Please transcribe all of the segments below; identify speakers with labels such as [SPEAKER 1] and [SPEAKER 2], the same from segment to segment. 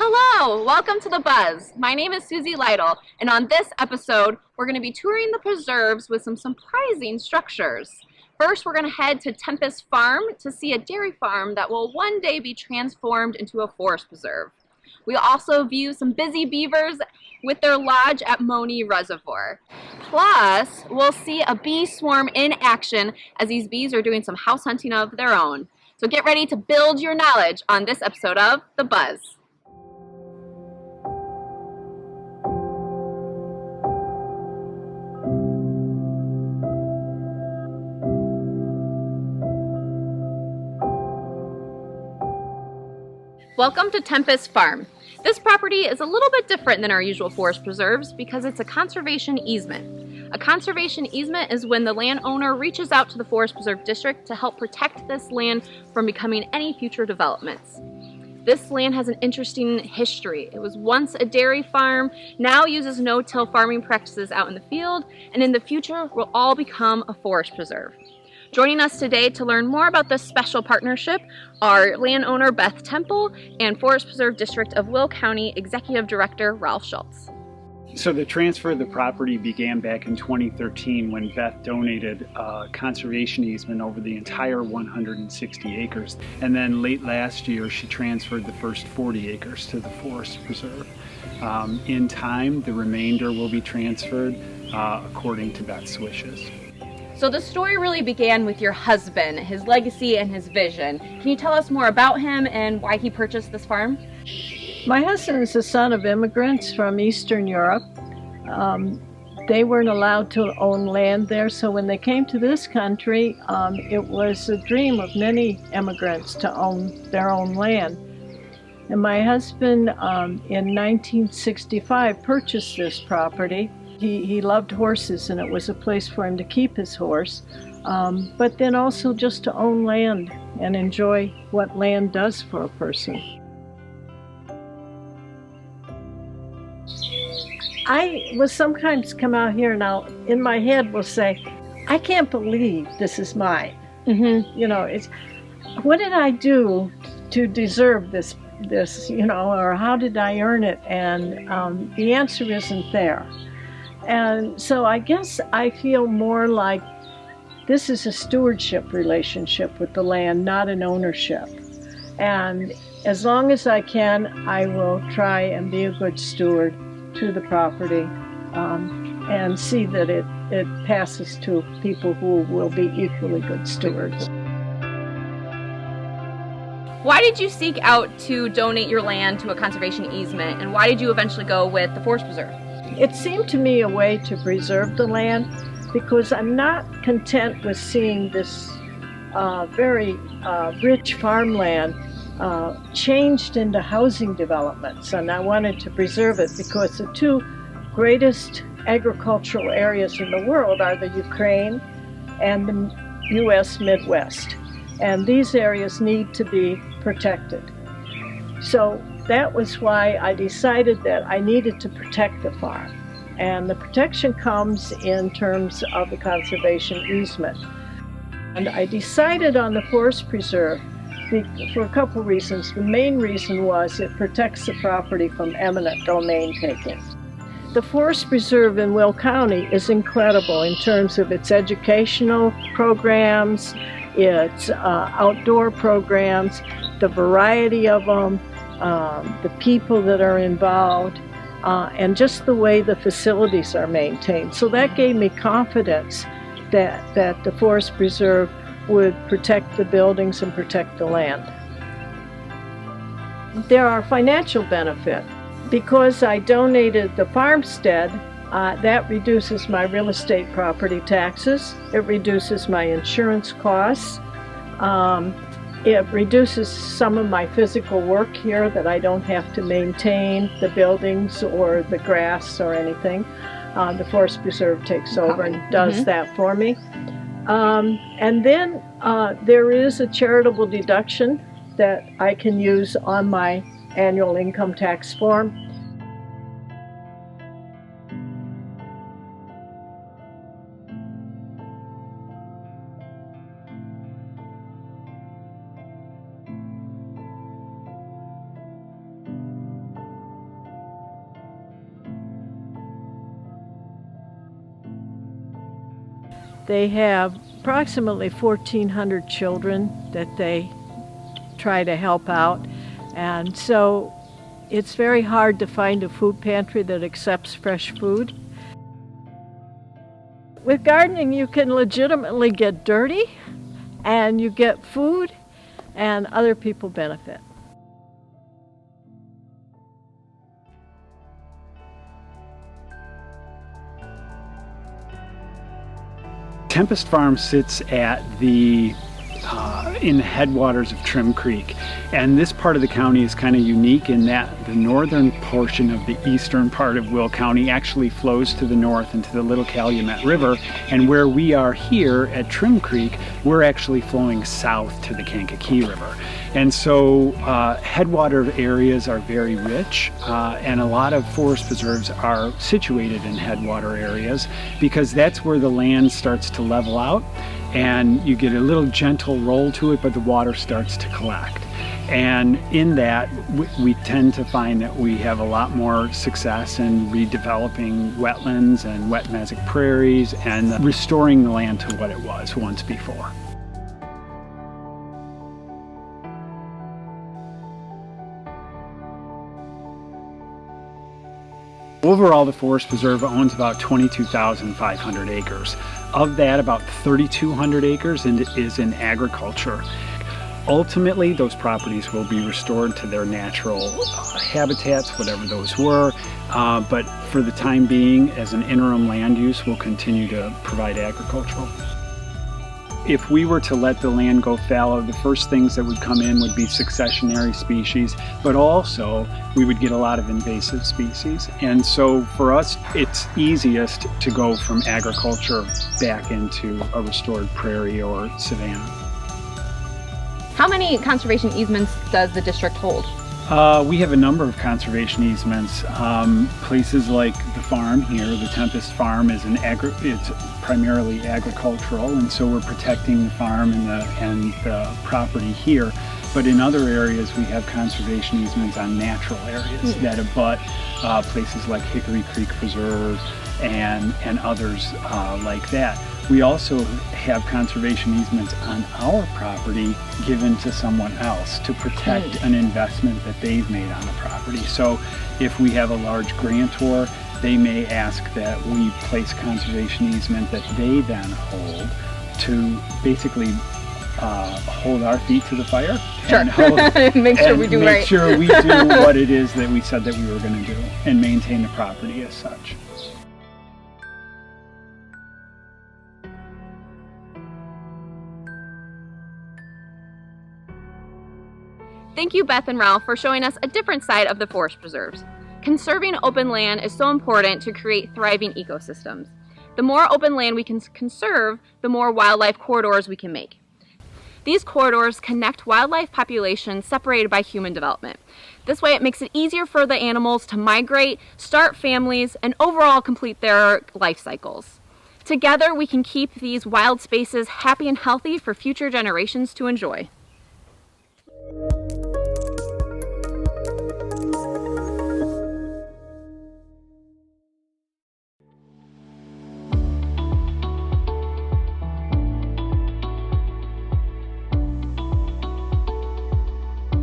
[SPEAKER 1] Hello, welcome to The Buzz. My name is Susie Lytle, and on this episode, we're going to be touring the preserves with some surprising structures. First, we're going to head to Tempest Farm to see a dairy farm that will one day be transformed into a forest preserve. We'll also view some busy beavers with their lodge at Money Reservoir. Plus, we'll see a bee swarm in action as these bees are doing some house hunting of their own. So get ready to build your knowledge on this episode of The Buzz. Welcome to Tempest Farm. This property is a little bit different than our usual forest preserves because it's a conservation easement. A conservation easement is when the landowner reaches out to the Forest Preserve District to help protect this land from becoming any future developments. This land has an interesting history. It was once a dairy farm, now uses no-till farming practices out in the field, and in the future will all become a forest preserve. Joining us today to learn more about this special partnership are landowner Beth Temple and Forest Preserve District of Will County Executive Director Ralph Schultz.
[SPEAKER 2] So the transfer of the property began back in 2013 when Beth donated a conservation easement over the entire 160 acres. And then late last year, she transferred the first 40 acres to the Forest Preserve. In time, the remainder will be transferred according to Beth's wishes.
[SPEAKER 1] So the story really began with your husband, his legacy and his vision. Can you tell us more about him and why he purchased this farm?
[SPEAKER 3] My husband is the son of immigrants from Eastern Europe. They weren't allowed to own land there, so when they came to this country, it was a dream of many immigrants to own their own land. And my husband, in 1965, purchased this property. He loved horses, and it was a place for him to keep his horse, but then also just to own land and enjoy what land does for a person. I will sometimes come out here and I'll, in my head, will say, I can't believe this is mine.
[SPEAKER 1] Mm-hmm.
[SPEAKER 3] You know, it's, what did I do to deserve this, or how did I earn it? And the answer isn't there. And so I guess I feel more like this is a stewardship relationship with the land, not an ownership. And as long as I can, I will try and be a good steward to the property and see that it passes to people who will be equally good stewards.
[SPEAKER 1] Why did you seek out to donate your land to a conservation easement, and why did you eventually go with the Forest Preserve?
[SPEAKER 3] It seemed to me a way to preserve the land because I'm not content with seeing this very rich farmland changed into housing developments, and I wanted to preserve it because the two greatest agricultural areas in the world are the Ukraine and the U.S. Midwest, and these areas need to be protected. So that was why I decided that I needed to protect the farm. And the protection comes in terms of the conservation easement. And I decided on the Forest Preserve for a couple reasons. The main reason was it protects the property from eminent domain taking. The Forest Preserve in Will County is incredible in terms of its educational programs, its outdoor programs, the variety of them, the people that are involved, and just the way the facilities are maintained. So that gave me confidence that the Forest Preserve would protect the buildings and protect the land. There are financial benefits. Because I donated the farmstead, that reduces my real estate property taxes. It reduces my insurance costs. It reduces some of my physical work here that I don't have to maintain the buildings or the grass or anything. The Forest Preserve takes over and does that for me. And then there is a charitable deduction that I can use on my annual income tax form. They have approximately 1,400 children that they try to help out. And so it's very hard to find a food pantry that accepts fresh food. With gardening, you can legitimately get dirty, and you get food, and other people benefit.
[SPEAKER 2] Tempest Farm sits at the in the headwaters of Trim Creek, and this part of the county is kind of unique in that the northern portion of the eastern part of Will County actually flows to the north into the Little Calumet River, and where we are here at Trim Creek, we're actually flowing south to the Kankakee River. And so headwater areas are very rich, and a lot of forest preserves are situated in headwater areas because that's where the land starts to level out, and you get a little gentle roll to it, but the water starts to collect. And in that, we tend to find that we have a lot more success in redeveloping wetlands and wet mesic prairies and restoring the land to what it was once before. Overall, the Forest Preserve owns about 22,500 acres. Of that, about 3,200 acres is in agriculture. Ultimately, those properties will be restored to their natural habitats, whatever those were, but for the time being, as an interim land use, we'll continue to provide agricultural. If we were to let the land go fallow, the first things that would come in would be successionary species, but also we would get a lot of invasive species. And so for us, it's easiest to go from agriculture back into a restored prairie or savanna.
[SPEAKER 1] How many conservation easements does the district hold?
[SPEAKER 2] We have a number of conservation easements. Places like the farm here, the Tempest Farm, it's primarily agricultural, and so we're protecting the farm and the property here. But in other areas, we have conservation easements on natural areas that abut places like Hickory Creek Preserve and others like that. We also have conservation easements on our property given to someone else to protect an investment that they've made on the property. So if we have a large grantor, they may ask that we place conservation easement that they then hold to basically hold our feet to the fire.
[SPEAKER 1] Sure. Make sure we do right.
[SPEAKER 2] Make sure we do what it is that we said that we were going to do and maintain the property as such.
[SPEAKER 1] Thank you, Beth and Ralph, for showing us a different side of the forest preserves. Conserving open land is so important to create thriving ecosystems. The more open land we can conserve, the more wildlife corridors we can make. These corridors connect wildlife populations separated by human development. This way it makes it easier for the animals to migrate, start families, and overall complete their life cycles. Together we can keep these wild spaces happy and healthy for future generations to enjoy.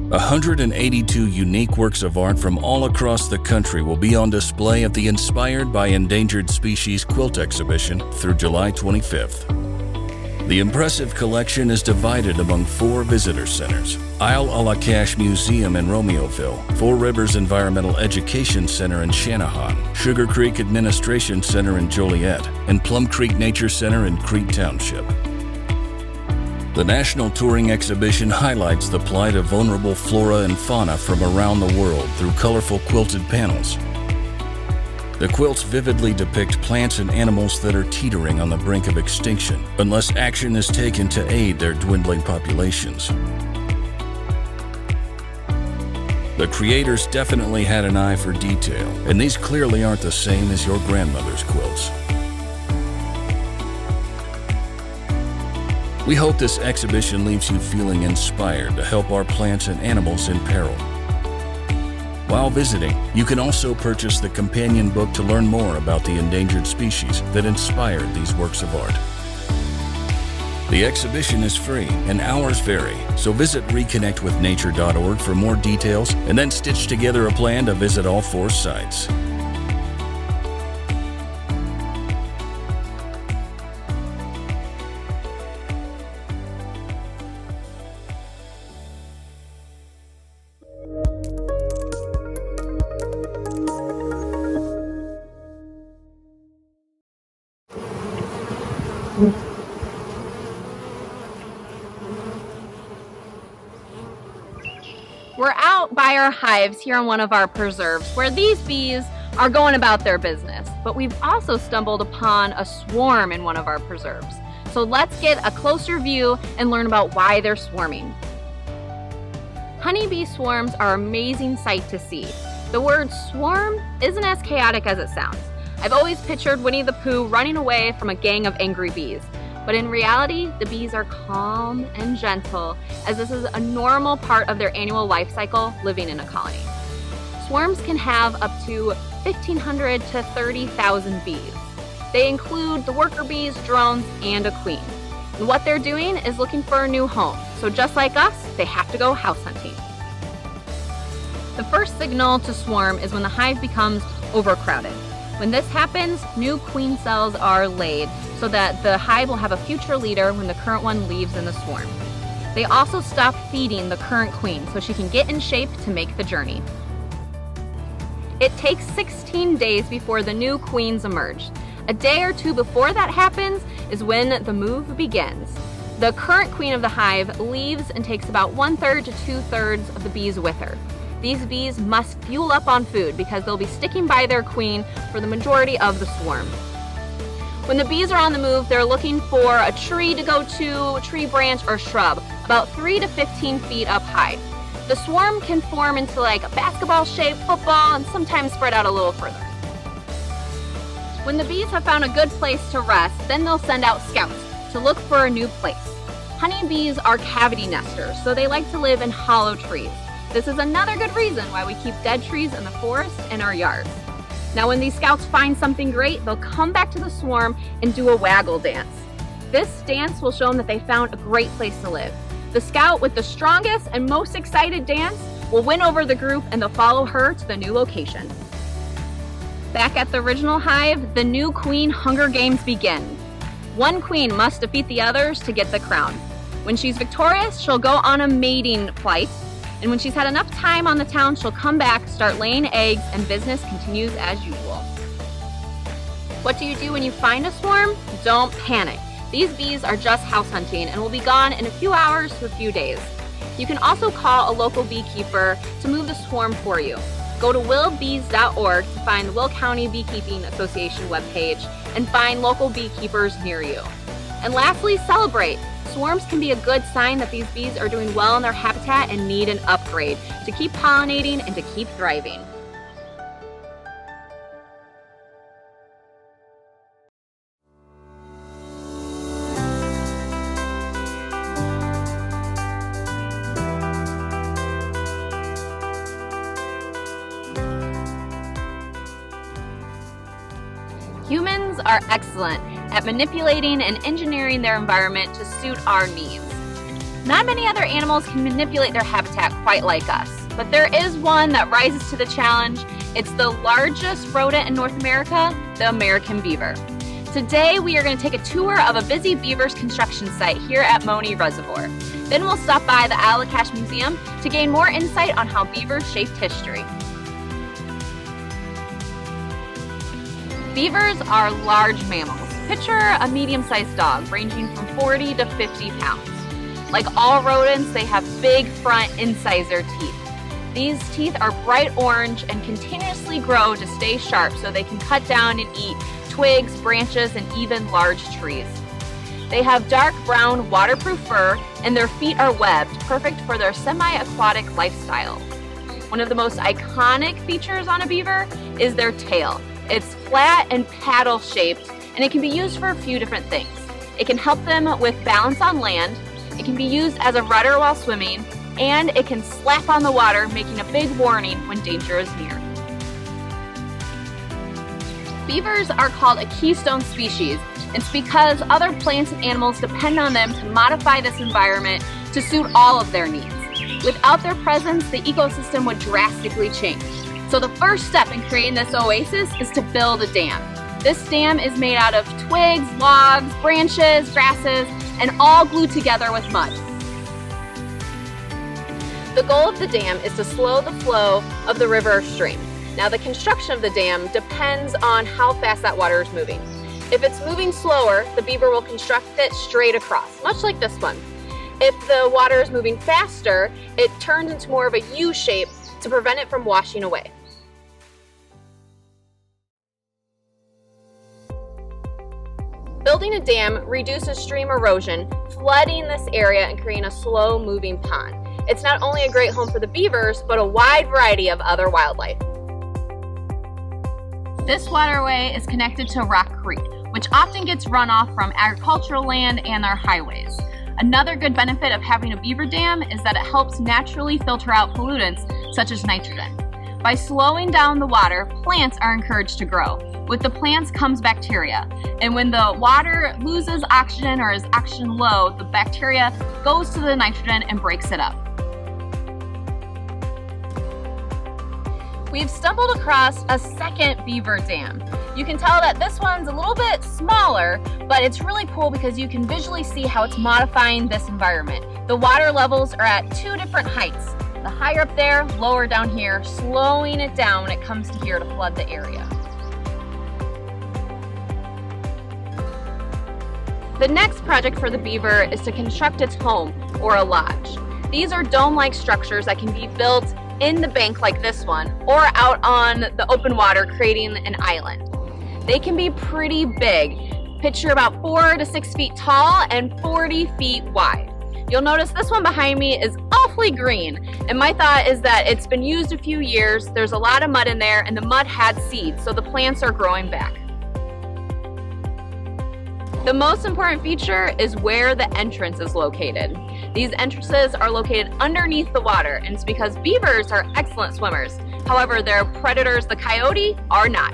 [SPEAKER 4] A 182 unique works of art from all across the country will be on display at the Inspired by Endangered Species Quilt Exhibition through July 25th. The impressive collection is divided among 4 visitor centers: Isle a la Cache Museum in Romeoville, Four Rivers Environmental Education Center in Channahon, Sugar Creek Administration Center in Joliet, and Plum Creek Nature Center in Crete Township. The National Touring Exhibition highlights the plight of vulnerable flora and fauna from around the world through colorful quilted panels. The quilts vividly depict plants and animals that are teetering on the brink of extinction unless action is taken to aid their dwindling populations. The creators definitely had an eye for detail, and these clearly aren't the same as your grandmother's quilts. We hope this exhibition leaves you feeling inspired to help our plants and animals in peril. While visiting, you can also purchase the companion book to learn more about the endangered species that inspired these works of art. The exhibition is free and hours vary, so visit reconnectwithnature.org for more details and then stitch together a plan to visit all 4 sites.
[SPEAKER 1] We're out by our hives here on one of our preserves where these bees are going about their business, but we've also stumbled upon a swarm in one of our preserves. So let's get a closer view and learn about why they're swarming. Honeybee swarms are an amazing sight to see. The word swarm isn't as chaotic as it sounds. I've always pictured Winnie the Pooh running away from a gang of angry bees. But in reality, the bees are calm and gentle, as this is a normal part of their annual life cycle living in a colony. Swarms can have up to 1,500 to 30,000 bees. They include the worker bees, drones, and a queen. And what they're doing is looking for a new home. So just like us, they have to go house hunting. The first signal to swarm is when the hive becomes overcrowded. When this happens, new queen cells are laid so that the hive will have a future leader when the current one leaves in the swarm. They also stop feeding the current queen so she can get in shape to make the journey. It takes 16 days before the new queens emerge. A day or two before that happens is when the move begins. The current queen of the hive leaves and takes about 1/3 to 2/3 of the bees with her. These bees must fuel up on food because they'll be sticking by their queen for the majority of the swarm. When the bees are on the move, they're looking for a tree to go to, a tree branch or shrub, about 3 to 15 feet up high. The swarm can form into like a basketball shape, football, and sometimes spread out a little further. When the bees have found a good place to rest, then they'll send out scouts to look for a new place. Honeybees are cavity nesters, so they like to live in hollow trees. This is another good reason why we keep dead trees in the forest in our yards. Now when these scouts find something great, they'll come back to the swarm and do a waggle dance. This dance will show them that they found a great place to live. The scout with the strongest and most excited dance will win over the group and they'll follow her to the new location. Back at the original hive, the new queen Hunger Games begin. One queen must defeat the others to get the crown. When she's victorious, she'll go on a mating flight. And when she's had enough time on the town, she'll come back, start laying eggs, and business continues as usual. What do you do when you find a swarm? Don't panic. These bees are just house hunting and will be gone in a few hours to a few days. You can also call a local beekeeper to move the swarm for you. Go to willbees.org to find the Will County Beekeeping Association webpage and find local beekeepers near you. And lastly, celebrate. Swarms can be a good sign that these bees are doing well in their habitat and need an upgrade to keep pollinating and to keep thriving. Humans are excellent at manipulating and engineering their environment to suit our needs. Not many other animals can manipulate their habitat quite like us, but there is one that rises to the challenge. It's the largest rodent in North America, the American beaver. Today, we are going to take a tour of a busy beaver's construction site here at Money Reservoir. Then we'll stop by the Allagash Museum to gain more insight on how beavers shaped history. Beavers are large mammals. Picture a medium-sized dog ranging from 40 to 50 pounds. Like all rodents, they have big front incisor teeth. These teeth are bright orange and continuously grow to stay sharp so they can cut down and eat twigs, branches, and even large trees. They have dark brown waterproof fur and their feet are webbed, perfect for their semi-aquatic lifestyle. One of the most iconic features on a beaver is their tail. It's flat and paddle shaped and it can be used for a few different things. It can help them with balance on land, it can be used as a rudder while swimming, and it can slap on the water, making a big warning when danger is near. Beavers are called a keystone species It's because other plants and animals depend on them to modify this environment to suit all of their needs. Without their presence, the ecosystem would drastically change. So the first step in creating this oasis is to build a dam. This dam is made out of twigs, logs, branches, grasses, and all glued together with mud. The goal of the dam is to slow the flow of the river or stream. Now, the construction of the dam depends on how fast that water is moving. If it's moving slower, the beaver will construct it straight across, much like this one. If the water is moving faster, it turns into more of a U shape to prevent it from washing away. Building a dam reduces stream erosion, flooding this area and creating a slow-moving pond. It's not only a great home for the beavers, but a wide variety of other wildlife. This waterway is connected to Rock Creek, which often gets runoff from agricultural land and our highways. Another good benefit of having a beaver dam is that it helps naturally filter out pollutants such as nitrogen. By slowing down the water, plants are encouraged to grow. With the plants comes bacteria, and when the water loses oxygen or is oxygen low, the bacteria goes to the nitrogen and breaks it up. We've stumbled across a second beaver dam. You can tell that this one's a little bit smaller, but it's really cool because you can visually see how it's modifying this environment. The water levels are at two different heights. The higher up there, lower down here, slowing it down when it comes to here to flood the area. The next project for the beaver is to construct its home, or a lodge. These are dome-like structures that can be built in the bank like this one, or out on the open water creating an island. They can be pretty big. Picture about 4 to 6 feet tall and 40 feet wide. You'll notice this one behind me is awfully green, and my thought is that it's been used a few years, there's a lot of mud in there, and the mud had seeds, so the plants are growing back. The most important feature is where the entrance is located. These entrances are located underneath the water, and it's because beavers are excellent swimmers. However, their predators, the coyote, are not.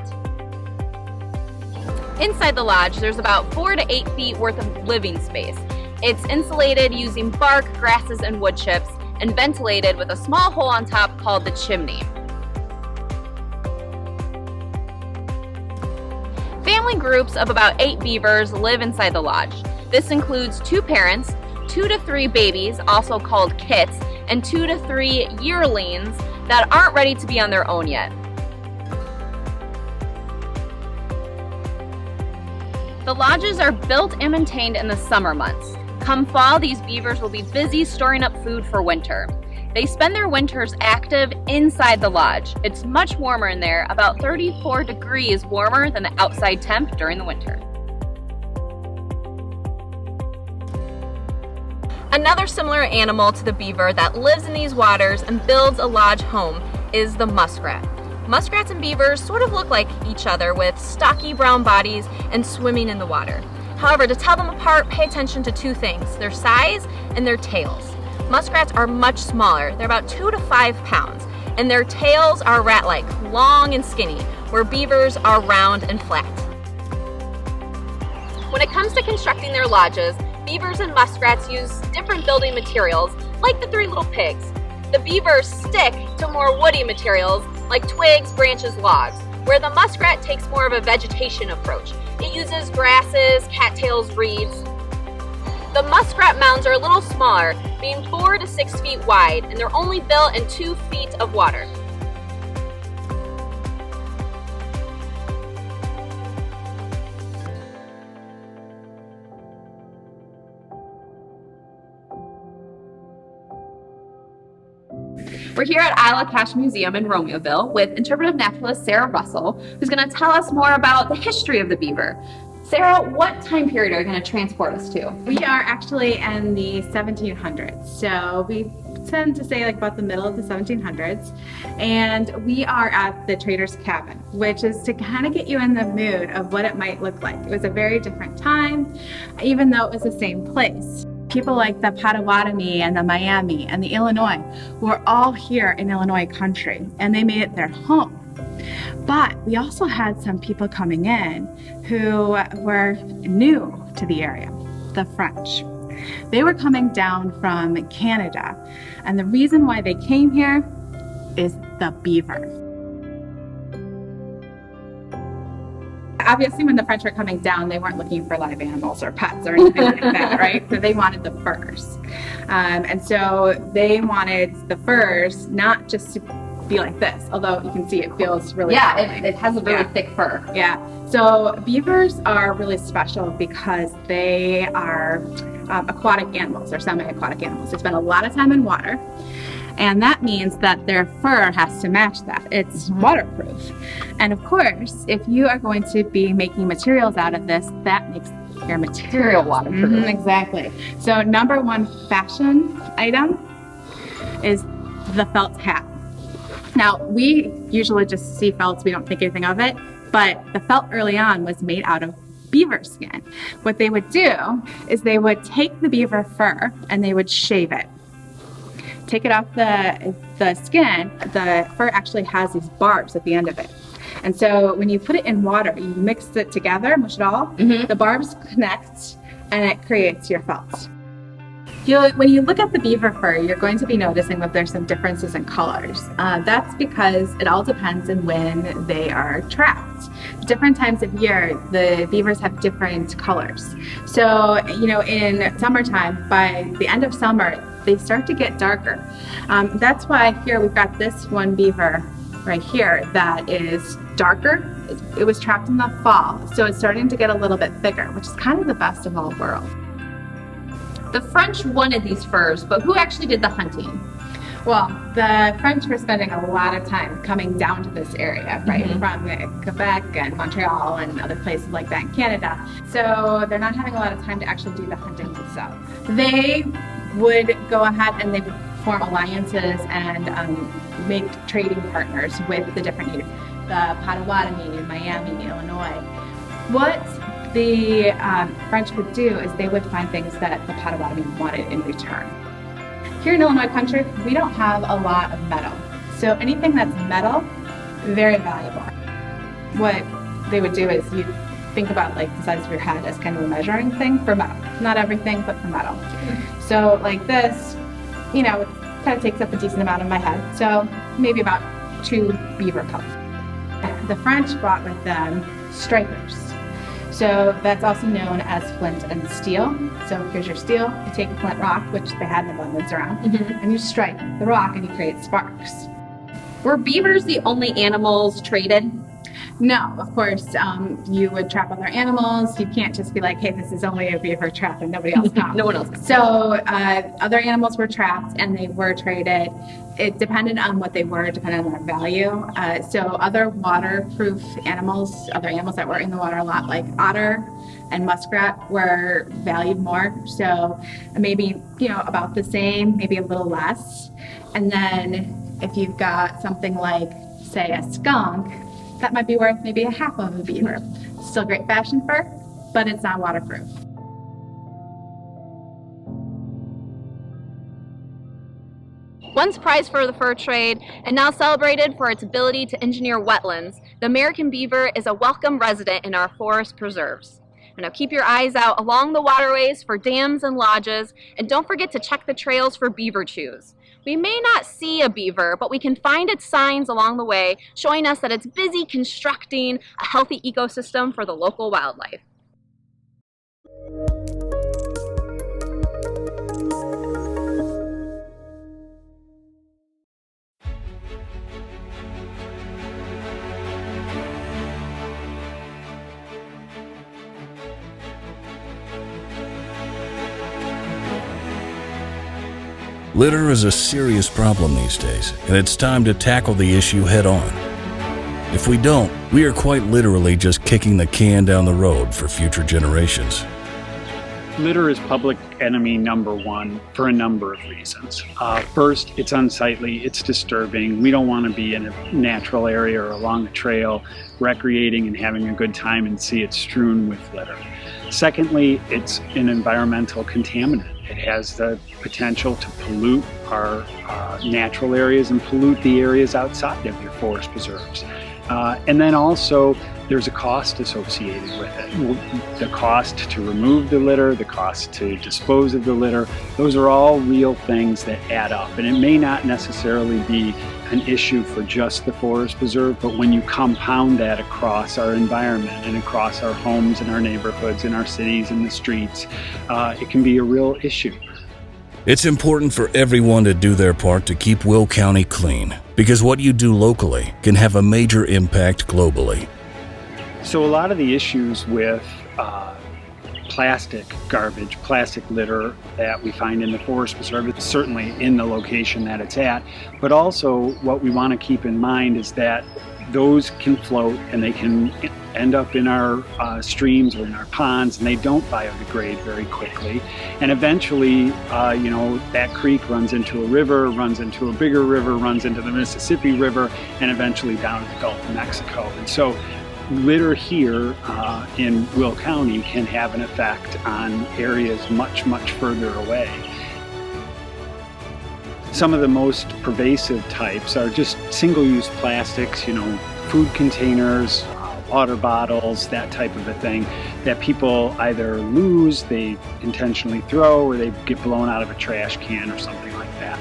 [SPEAKER 1] Inside the lodge, there's about 4 to 8 feet worth of living space. It's insulated using bark, grasses, and wood chips, and ventilated with a small hole on top called the chimney. Family groups of about 8 beavers live inside the lodge. This includes 2 parents, 2 to 3 babies, also called kits, and 2 to 3 yearlings that aren't ready to be on their own yet. The lodges are built and maintained in the summer months. Come fall, these beavers will be busy storing up food for winter. They spend their winters active inside the lodge. It's much warmer in there, about 34 degrees warmer than the outside temp during the winter. Another similar animal to the beaver that lives in these waters and builds a lodge home is the muskrat. Muskrats and beavers sort of look like each other with stocky brown bodies and swimming in the water. However, to tell them apart, pay attention to 2 things, their size and their tails. Muskrats are much smaller, they're about 2 to 5 pounds, and their tails are rat-like, long and skinny, where beavers are round and flat. When it comes to constructing their lodges, beavers and muskrats use different building materials, like the 3 little pigs. The beavers stick to more woody materials, like twigs, branches, logs, where the muskrat takes more of a vegetation approach. It uses grasses, cattails, reeds. The muskrat mounds are a little smaller, being 4 to 6 feet wide, and they're only built in 2 feet of water. We're here at Isle of Cache Museum in Romeoville with interpretive naturalist Sarah Russell, who's going to tell us more about the history of the beaver. Sarah, what time period are you going to transport us to?
[SPEAKER 5] We are actually in the 1700s, so we tend to say like about the middle of the 1700s, and we are at the Trader's Cabin, which is to kind of get you in the mood of what it might look like. It was a very different time, even though it was the same place. People like the Potawatomi and the Miami and the Illinois were all here in Illinois country, and they made it their home. But we also had some people coming in who were new to the area, the French. They were coming down from Canada, and the reason why they came here is the beaver. Obviously, when the French were coming down, they weren't looking for live animals or pets or anything like that, right? So they wanted the furs. And so they wanted the furs not just to be like this, although you can see it feels really
[SPEAKER 1] it has a really thick fur.
[SPEAKER 5] Yeah. So beavers are really special because they are aquatic animals or semi-aquatic animals. They spend a lot of time in water. And that means that their fur has to match that. It's waterproof. And of course, if you are going to be making materials out of this, that makes your material waterproof. Exactly. So number one fashion item is the felt hat. Now, we usually just see felts, we don't think anything of it, but the felt early on was made out of beaver skin. What they would do is they would take the beaver fur and they would shave it. Take it off the skin, the fur actually has these barbs at the end of it. And so when you put it in water, you mix it together, mush it all, the barbs connect and it creates your felt. When you look at the beaver fur, you're going to be noticing that there's some differences in colors. That's because it all depends on when they are trapped. Different times of year, the beavers have different colors. So, in summertime, by the end of summer, they start to get darker. That's why here we've got this one beaver right here that is darker. It was trapped in the fall, so it's starting to get a little bit thicker, which is kind of the best of all worlds.
[SPEAKER 1] The French wanted these furs, but who actually did the hunting?
[SPEAKER 5] Well, the French were spending a lot of time coming down to this area, right, from Quebec and Montreal and other places like that in Canada. So they're not having a lot of time to actually do the hunting themselves. They would go ahead and they would form alliances and make trading partners with the different native, the Potawatomi, Miami, Illinois. What the French would do is they would find things that the Potawatomi wanted in return. Here in Illinois country, we don't have a lot of metal. So anything that's metal, very valuable. What they would do is you think about like the size of your head as kind of a measuring thing for metal. Not everything, but for metal. So like this, it kind of takes up a decent amount of my head. So maybe about 2 beaver pelts. The French brought with them strikers. So that's also known as flint and steel. So here's your steel, you take a flint rock, which they had in abundance around, and you strike the rock and you create sparks.
[SPEAKER 1] Were beavers the only animals traded?
[SPEAKER 5] No, of course, you would trap other animals. You can't just be like, hey, this is only a beaver trap and nobody else comes.
[SPEAKER 1] No one else comes.
[SPEAKER 5] So other animals were trapped and they were traded. It depended on what they were, depended on their value. So other waterproof animals, other animals that were in the water a lot, like otter and muskrat, were valued more. So maybe, about the same, maybe a little less. And then if you've got something like, say, a skunk, that might be worth maybe a half of a beaver. Still great fashion fur, but it's not waterproof.
[SPEAKER 1] Once prized for the fur trade and now celebrated for its ability to engineer wetlands, the American beaver is a welcome resident in our forest preserves. And now keep your eyes out along the waterways for dams and lodges, and don't forget to check the trails for beaver chews. We may not see a beaver, but we can find its signs along the way, showing us that it's busy constructing a healthy ecosystem for the local wildlife.
[SPEAKER 4] Litter is a serious problem these days, and it's time to tackle the issue head on. If we don't, we are quite literally just kicking the can down the road for future generations.
[SPEAKER 2] Litter is public enemy number one for a number of reasons. First, it's unsightly, it's disturbing. We don't want to be in a natural area or along a trail recreating and having a good time and see it strewn with litter. Secondly, it's an environmental contaminant. It has the potential to pollute our natural areas and pollute the areas outside of your forest preserves. And then also there's a cost associated with it. The cost to remove the litter, the cost to dispose of the litter, those are all real things that add up. And it may not necessarily be an issue for just the forest preserve, but when you compound that across our environment and across our homes and our neighborhoods and our cities and the streets, it can be a real issue.
[SPEAKER 4] It's important for everyone to do their part to keep Will County clean, because what you do locally can have a major impact globally.
[SPEAKER 2] So a lot of the issues with plastic garbage, plastic litter that we find in the forest preserve, it's certainly in the location that it's at, but also what we want to keep in mind is that those can float and they can end up in our streams or in our ponds, and they don't biodegrade very quickly. And eventually, that creek runs into a river, runs into a bigger river, runs into the Mississippi River, and eventually down to the Gulf of Mexico. And so litter here in Will County can have an effect on areas much, much further away. Some of the most pervasive types are just single-use plastics, food containers, water bottles, that type of a thing that people either lose, they intentionally throw, or they get blown out of a trash can or something like that.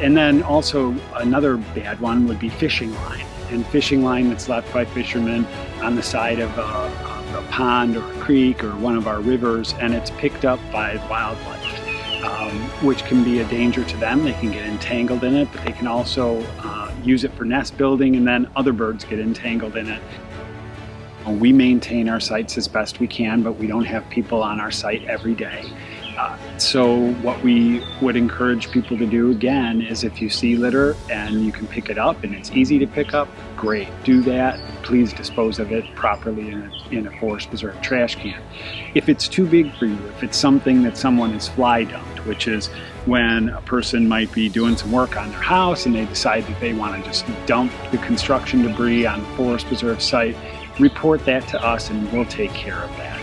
[SPEAKER 2] And then also another bad one would be fishing line. And fishing line that's left by fishermen on the side of a pond or a creek or one of our rivers, and it's picked up by wildlife, which can be a danger to them. They can get entangled in it, but they can also use it for nest building, and then other birds get entangled in it. We maintain our sites as best we can, but we don't have people on our site every day. So what we would encourage people to do, again, is if you see litter and you can pick it up and it's easy to pick up, great, do that. Please dispose of it properly in a forest preserve trash can. If it's too big for you, if it's something that someone has fly dumped, which is when a person might be doing some work on their house and they decide that they want to just dump the construction debris on the forest preserve site, report that to us and we'll take care of that.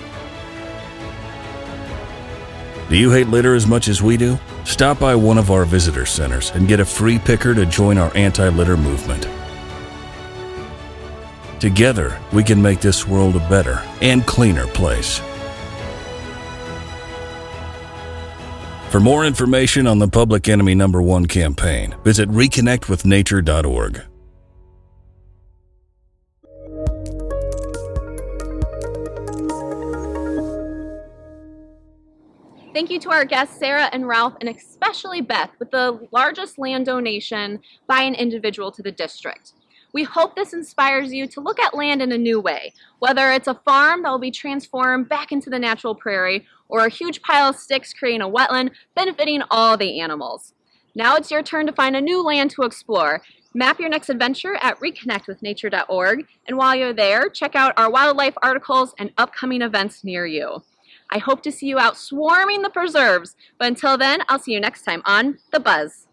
[SPEAKER 4] Do you hate litter as much as we do? Stop by one of our visitor centers and get a free picker to join our anti-litter movement. Together, we can make this world a better and cleaner place. For more information on the Public Enemy #1 campaign, visit reconnectwithnature.org.
[SPEAKER 1] Thank you to our guests, Sarah and Ralph, and especially Beth, with the largest land donation by an individual to the district. We hope this inspires you to look at land in a new way, whether it's a farm that will be transformed back into the natural prairie, or a huge pile of sticks creating a wetland benefiting all the animals. Now it's your turn to find a new land to explore. Map your next adventure at reconnectwithnature.org, and while you're there, check out our wildlife articles and upcoming events near you. I hope to see you out swarming the preserves, but until then, I'll see you next time on The Buzz.